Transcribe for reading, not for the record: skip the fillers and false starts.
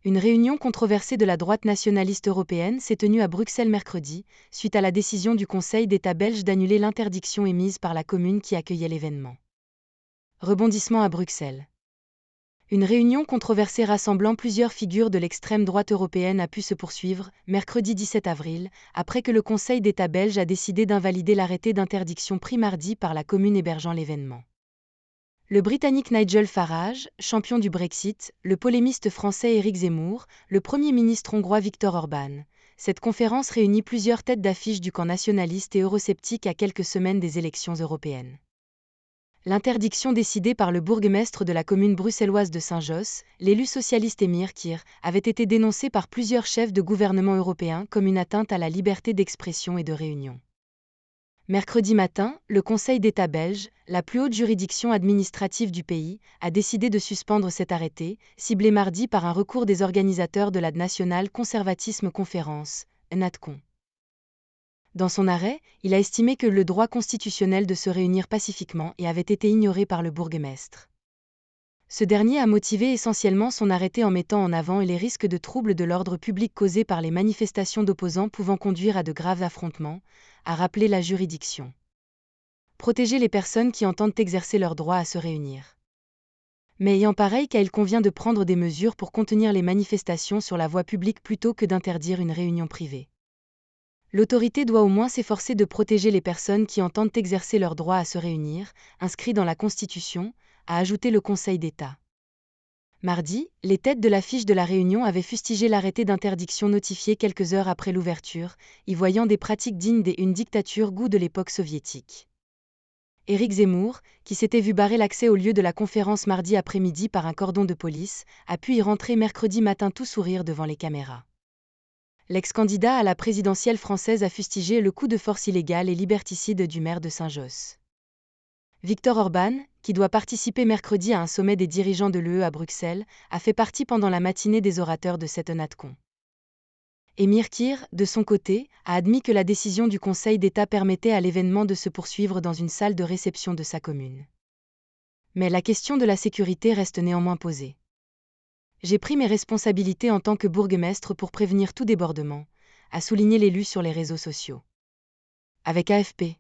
Une réunion controversée de la droite nationaliste européenne s'est tenue à Bruxelles mercredi, suite à la décision du Conseil d'État belge d'annuler l'interdiction émise par la commune qui accueillait l'événement. Rebondissement à Bruxelles. Une réunion controversée rassemblant plusieurs figures de l'extrême droite européenne a pu se poursuivre, mercredi 17 avril, après que le Conseil d'État belge a décidé d'invalider l'arrêté d'interdiction pris mardi par la commune hébergeant l'événement. Le Britannique Nigel Farage, champion du Brexit, le polémiste français Éric Zemmour, le Premier ministre hongrois Viktor Orban. Cette conférence réunit plusieurs têtes d'affiche du camp nationaliste et eurosceptique à quelques semaines des élections européennes. L'interdiction décidée par le bourgmestre de la commune bruxelloise de Saint-Josse, l'élu socialiste Emir Kir, avait été dénoncée par plusieurs chefs de gouvernement européens comme une atteinte à la liberté d'expression et de réunion. Mercredi matin, le Conseil d'État belge, la plus haute juridiction administrative du pays, a décidé de suspendre cet arrêté, ciblé mardi par un recours des organisateurs de la National Conservatism Conference, NATCON. Dans son arrêt, il a estimé que le droit constitutionnel de se réunir pacifiquement avait été ignoré par le bourgmestre. Ce dernier a motivé essentiellement son arrêté en mettant en avant les risques de troubles de l'ordre public causés par les manifestations d'opposants pouvant conduire à de graves affrontements, a rappelé la juridiction. Protéger les personnes qui entendent exercer leur droit à se réunir. Mais en pareil cas, il convient de prendre des mesures pour contenir les manifestations sur la voie publique plutôt que d'interdire une réunion privée. L'autorité doit au moins s'efforcer de protéger les personnes qui entendent exercer leur droit à se réunir, inscrit dans la Constitution, a ajouté le Conseil d'État. Mardi, les têtes de l'affiche de la réunion avaient fustigé l'arrêté d'interdiction notifié quelques heures après l'ouverture, y voyant des pratiques dignes d'une dictature goût de l'époque soviétique. Éric Zemmour, qui s'était vu barrer l'accès au lieu de la conférence mardi après-midi par un cordon de police, a pu y rentrer mercredi matin tout sourire devant les caméras. L'ex-candidat à la présidentielle française a fustigé le coup de force illégal et liberticide du maire de Saint-Josse. Viktor Orban, qui doit participer mercredi à un sommet des dirigeants de l'UE à Bruxelles, a fait partie pendant la matinée des orateurs de cette NATCON. Emir Kir, de son côté, a admis que la décision du Conseil d'État permettait à l'événement de se poursuivre dans une salle de réception de sa commune. Mais la question de la sécurité reste néanmoins posée. J'ai pris mes responsabilités en tant que bourgmestre pour prévenir tout débordement, a souligné l'élu sur les réseaux sociaux. Avec AFP.